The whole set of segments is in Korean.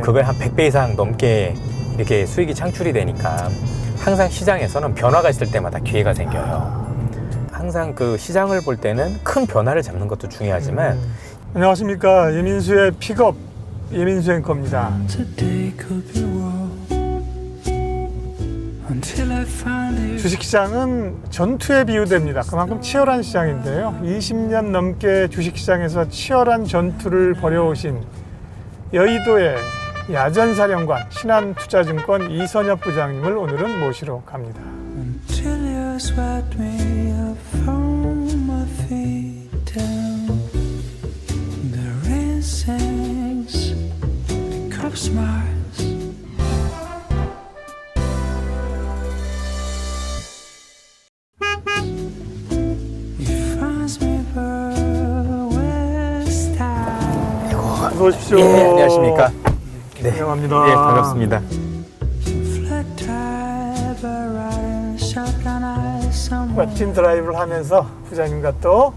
그거에 한 100배 이상 넘게 이렇게 수익이 창출이 되니까 항상 시장에서는 변화가 있을 때마다 기회가 생겨요. 항상 그 시장을 볼 때는 큰 변화를 잡는 것도 중요하지만 안녕하십니까. 예민수의 픽업 예민수 앵커입니다. 주식시장은 전투에 비유됩니다. 그만큼 치열한 시장인데요. 20년 넘게 주식시장에서 치열한 전투를 벌여오신 여의도의 야전사령관 신한투자증권 이선엽 부장님을 오늘은 모시러 갑니다. 어서 오십시오. 예, 안녕하십니까. 네, 환영합니다. 예, 반갑습니다. 멋진 드라이브를 하면서 부장님과 또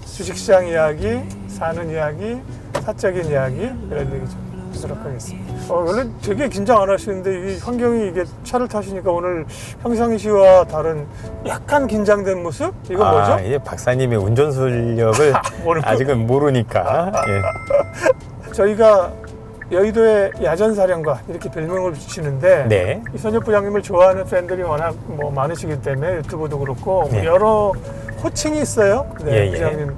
주식시장 이야기, 사는 이야기, 사적인 이야기 이런 얘기 좀 하도록 하겠습니다. 원래 되게 긴장 안 하시는데 이 환경이 이게 차를 타시니까 오늘 평상시와 다른 약간 긴장된 모습? 이건 뭐죠? 예, 박사님의 운전 실력을 아직은 모르니까. 예. 저희가 여의도의 야전사령관 이렇게 별명을 붙이는데 네. 이선엽 부장님을 좋아하는 팬들이 워낙 많으시기 때문에 유튜브도 그렇고 네. 여러 호칭이 있어요. 네, 예, 부장님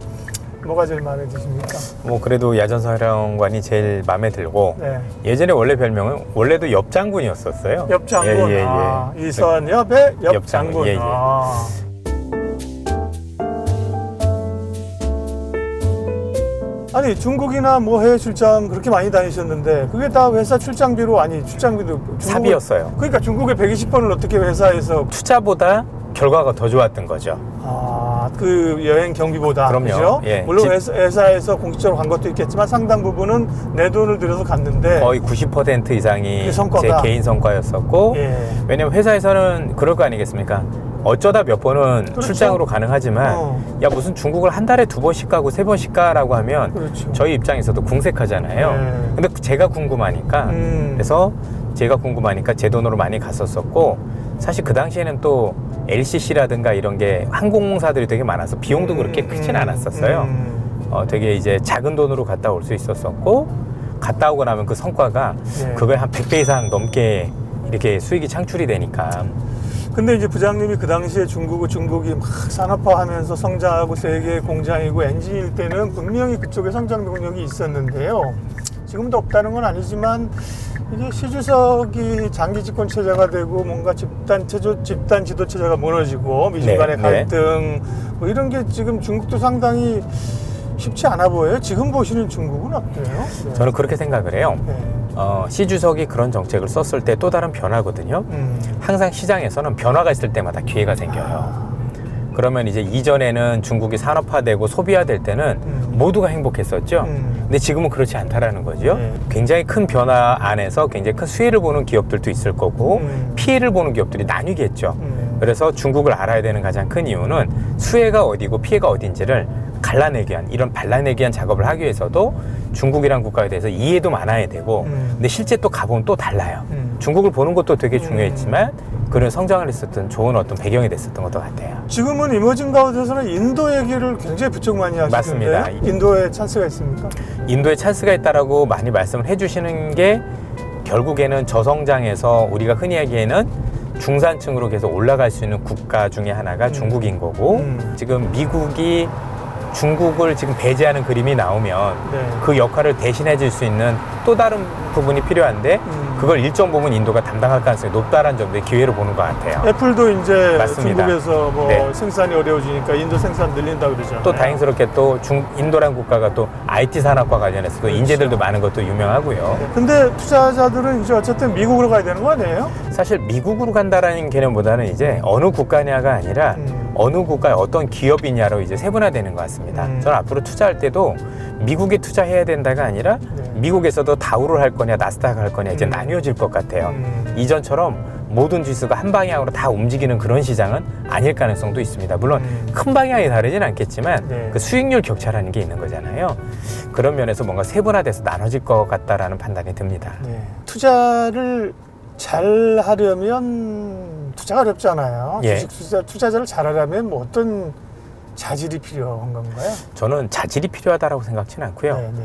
뭐가 제일 마음에 드십니까? 뭐 그래도 야전사령관이 제일 마음에 들고 네. 예전에 원래 별명은 원래도 옆장군이었었어요. 옆장군. 예. 이선엽의 옆장군. 옆장군. 예. 아니 중국이나 뭐 해외 출장 그렇게 많이 다니셨는데 그게 다 회사 출장비로 출장비도 사비였어요. 그러니까 중국의 120번을 어떻게 회사에서 투자보다 결과가 더 좋았던 거죠. 그 여행 경비보다. 그럼요. 그죠? 예. 물론 회사에서 공식적으로 간 것도 있겠지만 상당 부분은 내 돈을 들여서 갔는데 거의 90% 이상이 그 성과가. 제 개인 성과였었고 예. 왜냐면 회사에서는 그럴 거 아니겠습니까? 어쩌다 몇 번은 그렇죠. 출장으로 가능하지만 야 무슨 중국을 한 달에 2번씩 가고 3번씩 가라고 하면 그렇죠. 저희 입장에서도 궁색하잖아요. 네. 근데 제가 궁금하니까 그래서 제가 궁금하니까 제 돈으로 많이 갔었었고 사실 그 당시에는 또 LCC라든가 이런 게 항공사들이 되게 많아서 비용도 그렇게 크진 않았었어요. 되게 이제 작은 돈으로 갔다 올 수 있었었고 갔다 오고 나면 그 성과가 그거에 한 100배 이상 넘게 이렇게 수익이 창출이 되니까. 근데 이제 부장님이 그 당시에 중국이 막 산업화하면서 성장하고 세계 공장이고 엔진일 때는 분명히 그쪽에 성장 동력이 있었는데요. 지금도 없다는 건 아니지만 이게 시주석이 장기 집권 체제가 되고 뭔가 집단 지도 체제가 무너지고 미중 간의 갈등 뭐 이런 게 지금 중국도 상당히 쉽지 않아 보여요. 지금 보시는 중국은 어때요? 저는 그렇게 생각을 해요. 네. 시 주석이 그런 정책을 썼을 때 또 다른 변화거든요. 항상 시장에서는 변화가 있을 때마다 기회가 생겨요. 그러면 이제 이전에는 중국이 산업화되고 소비화될 때는 모두가 행복했었죠. 근데 지금은 그렇지 않다라는 거죠. 굉장히 큰 변화 안에서 굉장히 큰 수혜를 보는 기업들도 있을 거고 피해를 보는 기업들이 나뉘겠죠. 그래서 중국을 알아야 되는 가장 큰 이유는 수혜가 어디고 피해가 어딘지를 갈라내기 위한 이런 발라내기 위한 작업을 하기 위해서도 중국이란 국가에 대해서 이해도 많아야 되고 근데 실제 또 가보면 또 달라요. 중국을 보는 것도 되게 중요했지만 그런 성장을 했었던 좋은 어떤 배경이 됐었던 것도 같아요. 지금은 이머징 가운데서는 인도 얘기를 굉장히 부쩍 많이 하시는데 맞습니다. 인도에 찬스가 있습니까? 인도에 찬스가 있다라고 많이 말씀을 해주시는 게 결국에는 저성장에서 우리가 흔히 하기에는 중산층으로 계속 올라갈 수 있는 국가 중에 하나가 중국인 거고 지금 미국이 중국을 지금 배제하는 그림이 나오면 그 역할을 대신해 줄 수 있는 또 다른 부분이 필요한데 그걸 일정 부분 인도가 담당할 가능성이 높다는 점で 기회로 보는 것 같아요. 애플도 이제 맞습니다. 중국에서 생산이 어려워지니까 인도 생산 늘린다 그러잖아요. 또 다행스럽게 또 인도란 국가가 또 IT 산업과 관련해서 또 인재들도 많은 것도 유명하고요. 근데 투자자들은 이제 어쨌든 미국으로 가야 되는 거 아니에요? 사실 미국으로 간다라는 개념보다는 이제 어느 국가냐가 아니라 어느 국가의 어떤 기업이냐로 이제 세분화되는 것 같습니다. 저는 앞으로 투자할 때도 미국에 투자해야 된다가 아니라 미국에서도 다우를 할 거냐 나스닥을 할 거냐 이제 나뉘어질 것 같아요. 이전처럼 모든 지수가 한 방향으로 다 움직이는 그런 시장은 아닐 가능성도 있습니다. 물론 큰 방향이 다르진 않겠지만 네. 그 수익률 격차라는 게 있는 거잖아요. 그런 면에서 뭔가 세분화돼서 나눠질 것 같다라는 판단이 듭니다. 네. 투자를 잘 하려면 투자가 어렵잖아요. 예. 주식 투자자를 잘 하려면 뭐 어떤 자질이 필요한 건가요? 저는 자질이 필요하다고 생각지는 않고요. 네, 네.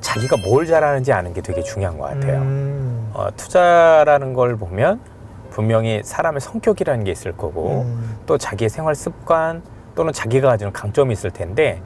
자기가 뭘 잘하는지 아는 게 되게 중요한 것 같아요. 투자라는 걸 보면 분명히 사람의 성격이라는 게 있을 거고 또 자기의 생활 습관 또는 자기가 가지는 강점이 있을 텐데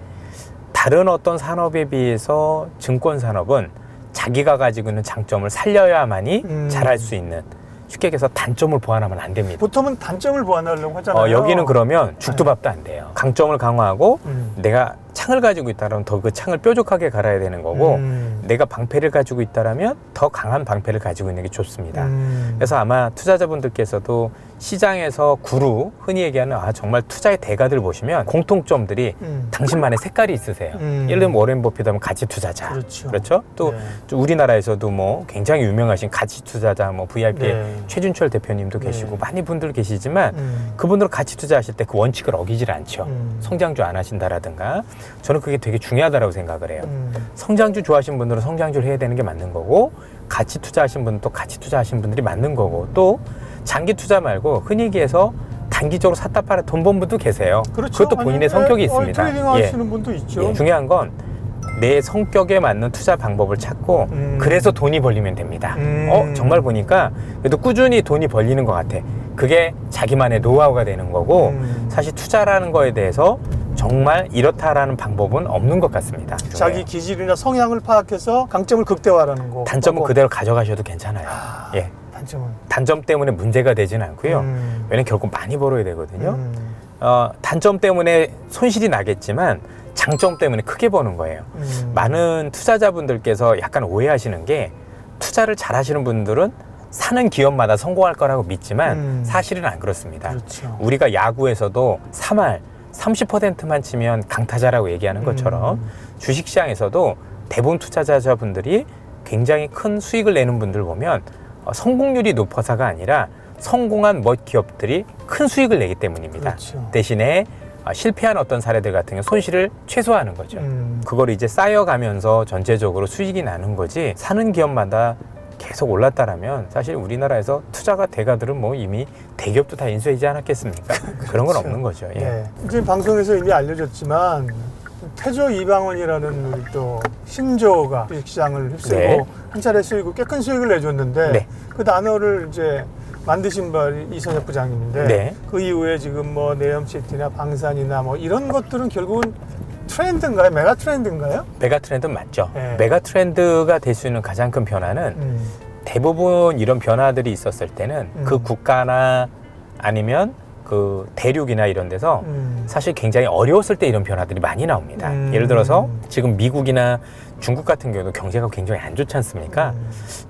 다른 어떤 산업에 비해서 증권 산업은 자기가 가지고 있는 장점을 살려야만이 잘할 수 있는, 쉽게 얘기해서 단점을 보완하면 안 됩니다. 보통은 단점을 보완하려고 하잖아요. 여기는 그러면 죽도 밥도 안 돼요. 강점을 강화하고 내가 창을 가지고 있다면 더 그 창을 뾰족하게 갈아야 되는 거고 내가 방패를 가지고 있다면 더 강한 방패를 가지고 있는 게 좋습니다. 그래서 아마 투자자분들께서도 시장에서 구루, 흔히 얘기하는 정말 투자의 대가들 보시면 공통점들이 당신만의 색깔이 있으세요. 예를 들면 워렌 버핏하면 가치 투자자. 그렇죠? 또 네. 우리나라에서도 뭐 굉장히 유명하신 가치 투자자 뭐 VIP의 네. 최준철 대표님도 계시고 네. 많은 분들 계시지만 그분들은 가치 투자하실 때 그 원칙을 어기질 않죠. 성장주 안 하신다라든가. 저는 그게 되게 중요하다고 생각을 해요. 성장주 좋아하시는 분들은 성장주를 해야 되는 게 맞는 거고, 가치 투자하신 분은 또 가치 투자하신 분들이 맞는 거고, 또 장기 투자 말고 흔히 얘기해서 단기적으로 샀다 팔아 돈 번 분도 계세요. 그렇죠. 그것도 본인의 성격이 있습니다. 트레이딩 하시는 분도 있죠. 중요한 건 내 성격에 맞는 투자 방법을 찾고 그래서 돈이 벌리면 됩니다. 정말 보니까 그래도 꾸준히 돈이 벌리는 것 같아. 그게 자기만의 노하우가 되는 거고 사실 투자라는 거에 대해서 정말 이렇다라는 방법은 없는 것 같습니다. 자기 기질이나 성향을 파악해서 강점을 극대화하는 거. 단점은 그대로 가져가셔도 괜찮아요. 예. 단점 때문에 문제가 되지는 않고요. 왜냐면 결국 많이 벌어야 되거든요. 단점 때문에 손실이 나겠지만 장점 때문에 크게 버는 거예요. 많은 투자자분들께서 약간 오해하시는 게, 투자를 잘 하시는 분들은 사는 기업마다 성공할 거라고 믿지만 사실은 안 그렇습니다. 그렇죠. 우리가 야구에서도 3할 30%만 치면 강타자라고 얘기하는 것처럼 주식시장에서도 대부분 투자자분들이 굉장히 큰 수익을 내는 분들 보면 성공률이 높아서가 아니라 성공한 멋 기업들이 큰 수익을 내기 때문입니다. 그렇죠. 대신에 실패한 어떤 사례들 같은 경우 손실을 최소화하는 거죠. 그걸 이제 쌓여가면서 전체적으로 수익이 나는 거지, 사는 기업마다 계속 올랐다라면 사실 우리나라에서 투자가 대가들은 뭐 이미 대기업도 다 인수하지 않았겠습니까? 그런 건 없는 거죠. 예. 네. 지금 방송에서 이미 알려졌지만 태조 이방원이라는 우리 또 신조가 주식시장을 휩쓸고 네. 한 차례 수익을 꽤 큰 수익을 내줬는데 네. 그 단어를 이제 만드신 분이 이선혁 부장님인데 네. 그 이후에 지금 뭐 네옴시티나 방산이나 뭐 이런 것들은 결국은 트렌드인가요? 메가 트렌드인가요? 메가 트렌드는 맞죠. 네. 메가 트렌드가 될 수 있는 가장 큰 변화는 대부분 이런 변화들이 있었을 때는 그 국가나 아니면 그 대륙이나 이런 데서 사실 굉장히 어려웠을 때 이런 변화들이 많이 나옵니다. 예를 들어서 지금 미국이나 중국 같은 경우도 경제가 굉장히 안 좋지 않습니까?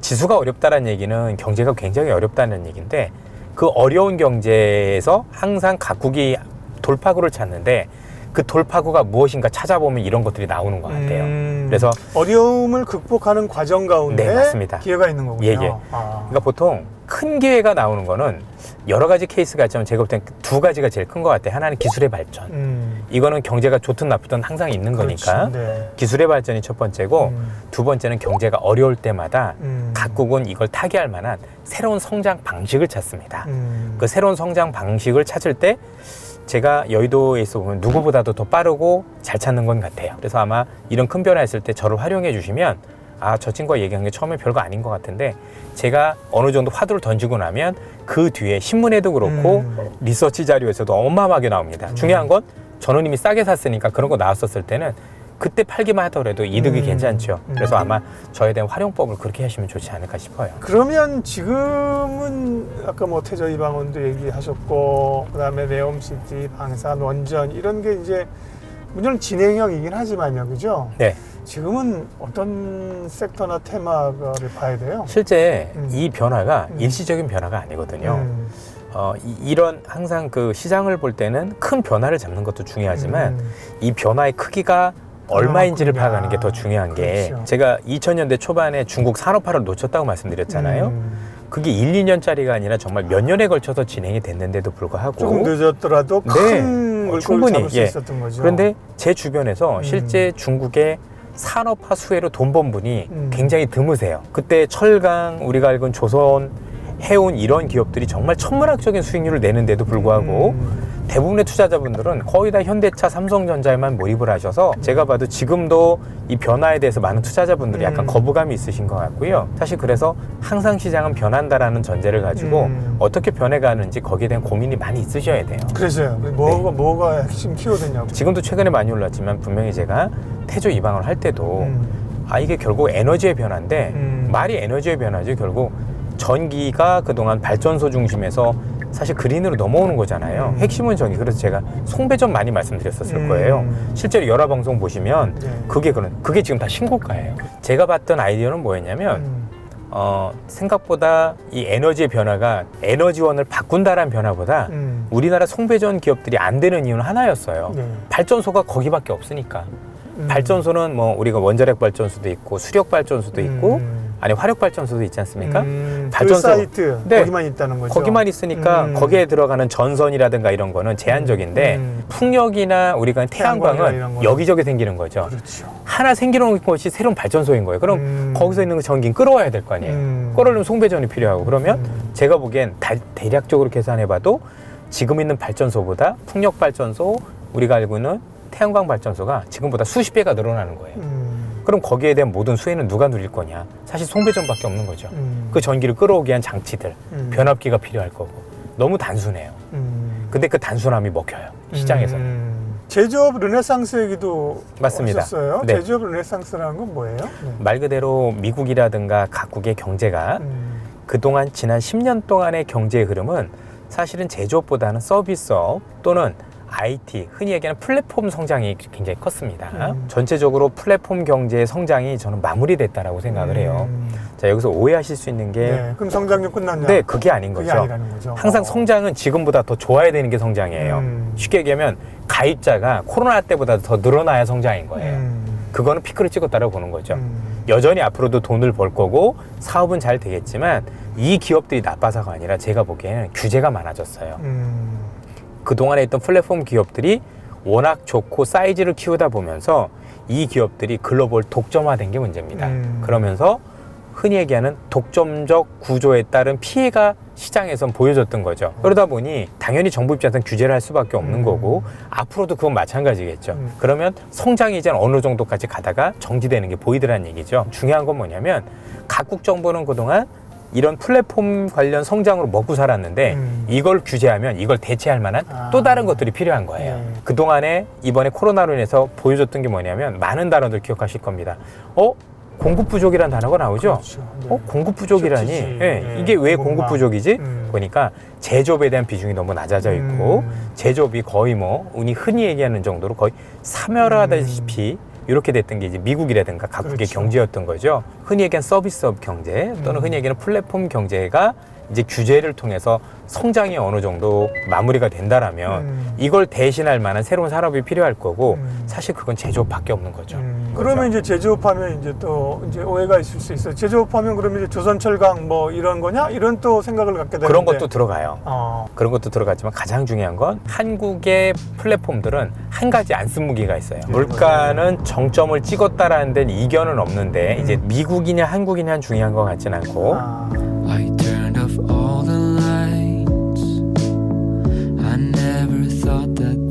지수가 어렵다는 얘기는 경제가 굉장히 어렵다는 얘기인데, 그 어려운 경제에서 항상 각국이 돌파구를 찾는데 그 돌파구가 무엇인가 찾아보면 이런 것들이 나오는 것 같아요. 그래서 어려움을 극복하는 과정 가운데 네, 맞습니다. 기회가 있는 거군요. 예. 그러니까 보통 큰 기회가 나오는 거는 여러 가지 케이스가 있지만 제가 볼 땐 두 가지가 제일 큰 것 같아요. 하나는 기술의 발전. 이거는 경제가 좋든 나쁘든 항상 있는 거니까. 네. 기술의 발전이 첫 번째고, 두 번째는 경제가 어려울 때마다 각국은 이걸 타개할 만한 새로운 성장 방식을 찾습니다. 그 새로운 성장 방식을 찾을 때 제가 여의도에 있어 보면 누구보다도 더 빠르고 잘 찾는 건 같아요. 그래서 아마 이런 큰 변화 있을 때 저를 활용해 주시면, 저 친구가 얘기한 게 처음에 별거 아닌 것 같은데 제가 어느 정도 화두를 던지고 나면 그 뒤에 신문에도 그렇고 리서치 자료에서도 어마어마하게 나옵니다. 중요한 건 저는 이미 싸게 샀으니까 그런 거 나왔었을 때는 그때 팔기만 하더라도 이득이 괜찮죠. 그래서 아마 저에 대한 활용법을 그렇게 하시면 좋지 않을까 싶어요. 그러면 지금은 아까 뭐 태조 이방원도 얘기하셨고, 그다음에 네옴시티, 방산, 원전 이런 게 이제 물론 진행형이긴 하지만요, 그죠? 네. 지금은 어떤 섹터나 테마를 봐야 돼요? 실제 이 변화가 일시적인 변화가 아니거든요. 이런 항상 그 시장을 볼 때는 큰 변화를 잡는 것도 중요하지만 이 변화의 크기가 얼마인지를 파악하는 게 더 중요한 게, 그렇죠. 제가 2000년대 초반에 중국 산업화를 놓쳤다고 말씀드렸잖아요. 그게 1, 2년짜리가 아니라 정말 몇 년에 걸쳐서 진행이 됐는데도 불구하고 조금 늦었더라도 큰 물꼬를 충분히 잡을 수 예. 있었던 거죠. 그런데 제 주변에서 실제 중국의 산업화 수혜로 돈 번 분이 굉장히 드무세요. 그때 철강, 우리가 알고 있는 조선, 해운 이런 기업들이 정말 천문학적인 수익률을 내는데도 불구하고 대부분의 투자자분들은 거의 다 현대차, 삼성전자에만 몰입을 하셔서 제가 봐도 지금도 이 변화에 대해서 많은 투자자분들이 약간 거부감이 있으신 것 같고요. 사실 그래서 항상 시장은 변한다라는 전제를 가지고 어떻게 변해가는지 거기에 대한 고민이 많이 있으셔야 돼요. 그래서요. 뭐가 핵심 키워드냐고. 지금도 최근에 많이 올랐지만 분명히 제가 태조 이방을 할 때도 이게 결국 에너지의 변화인데 말이 에너지의 변화죠. 결국 전기가 그동안 발전소 중심에서 사실 그린으로 넘어오는 거잖아요. 핵심은 전기. 그래서 제가 송배전 많이 말씀드렸었을 거예요. 실제로 여러 방송 보시면 그게 지금 다 신고가예요. 제가 봤던 아이디어는 뭐였냐면 생각보다 이 에너지의 변화가 에너지원을 바꾼다라는 변화보다 우리나라 송배전 기업들이 안 되는 이유는 하나였어요. 발전소가 거기밖에 없으니까. 발전소는 뭐 우리가 원자력 발전소도 있고 수력 발전소도 있고 아니 화력 발전소도 있지 않습니까? 발전소 그 사이트 거기만 있다는 거죠. 거기만 있으니까 거기에 들어가는 전선이라든가 이런 거는 제한적인데 풍력이나 우리가 태양광이나 이런 태양광은 여기저기 생기는 거죠. 그렇죠. 하나 생기는 것이 새로운 발전소인 거예요. 그럼 거기서 있는 그 전기는 끌어와야 될 거 아니에요. 끌어오려면 송배전이 필요하고 그러면 제가 보기엔 대략적으로 계산해봐도 지금 있는 발전소보다 풍력 발전소 우리가 알고 있는 태양광 발전소가 지금보다 수십 배가 늘어나는 거예요. 그럼 거기에 대한 모든 수혜는 누가 누릴 거냐? 사실 송배전밖에 없는 거죠. 그 전기를 끌어오기 위한 장치들, 변압기가 필요할 거고 너무 단순해요. 근데 그 단순함이 먹혀요. 시장에서는. 제조업 르네상스 얘기도 맞습니다. 하셨어요. 네. 제조업 르네상스라는 건 뭐예요? 말 그대로 미국이라든가 각국의 경제가 그동안 지난 10년 동안의 경제의 흐름은 사실은 제조업보다는 서비스업 또는 IT, 흔히 얘기하는 플랫폼 성장이 굉장히 컸습니다. 전체적으로 플랫폼 경제의 성장이 저는 마무리됐다라고 생각을 해요. 자, 여기서 오해하실 수 있는 게 그럼 성장률 끝났냐? 네, 그게 아닌 그게 거죠. 아니라는 거죠. 항상 성장은 지금보다 더 좋아야 되는 게 성장이에요. 쉽게 얘기하면 가입자가 코로나 때보다 더 늘어나야 성장인 거예요. 그거는 피크를 찍었다라고 보는 거죠. 여전히 앞으로도 돈을 벌 거고 사업은 잘 되겠지만 이 기업들이 나빠서가 아니라 제가 보기에는 규제가 많아졌어요. 그동안에 있던 플랫폼 기업들이 워낙 좋고 사이즈를 키우다 보면서 이 기업들이 글로벌 독점화된 게 문제입니다. 그러면서 흔히 얘기하는 독점적 구조에 따른 피해가 시장에선 보여졌던 거죠. 그러다 보니 당연히 정부 입장에서는 규제를 할 수밖에 없는 거고 앞으로도 그건 마찬가지겠죠. 그러면 성장이 이제 어느 정도까지 가다가 정지되는 게 보이더라는 얘기죠. 중요한 건 뭐냐면 각국 정부는 그동안 이런 플랫폼 관련 성장으로 먹고 살았는데 이걸 규제하면 이걸 대체할 만한 또 다른 것들이 필요한 거예요. 그동안에 이번에 코로나로 인해서 보여줬던 게 뭐냐면 많은 단어들 기억하실 겁니다. 공급 부족이라는 단어가 나오죠. 그렇죠. 네. 공급 부족이라니 이게 왜 공급 부족이지? 보니까 제조업에 대한 비중이 너무 낮아져 있고 제조업이 거의 뭐 흔히 얘기하는 정도로 거의 사멸하다시피 이렇게 됐던 게 이제 미국이라든가 각국의 그렇죠. 경제였던 거죠. 흔히 얘기한 서비스업 경제 또는 흔히 얘기하는 플랫폼 경제가 이제 규제를 통해서 성장이 어느 정도 마무리가 된다라면 이걸 대신할 만한 새로운 산업이 필요할 거고 사실 그건 제조업밖에 없는 거죠. 그러면 이제 제조업하면 이제 또 이제 오해가 있을 수 있어요. 제조업하면 그러면 이제 조선철강 뭐 이런 거냐? 이런 또 생각을 갖게 되는데 그런 것도 들어가요. 그런 것도 들어갔지만 가장 중요한 건 한국의 플랫폼들은 한 가지 안쓴 무기가 있어요. 물가는 정점을 찍었다라는 데는 이견은 없는데 이제 미국이냐 한국이냐 중요한 것 같진 않고 I turned off all the lights. I never thought that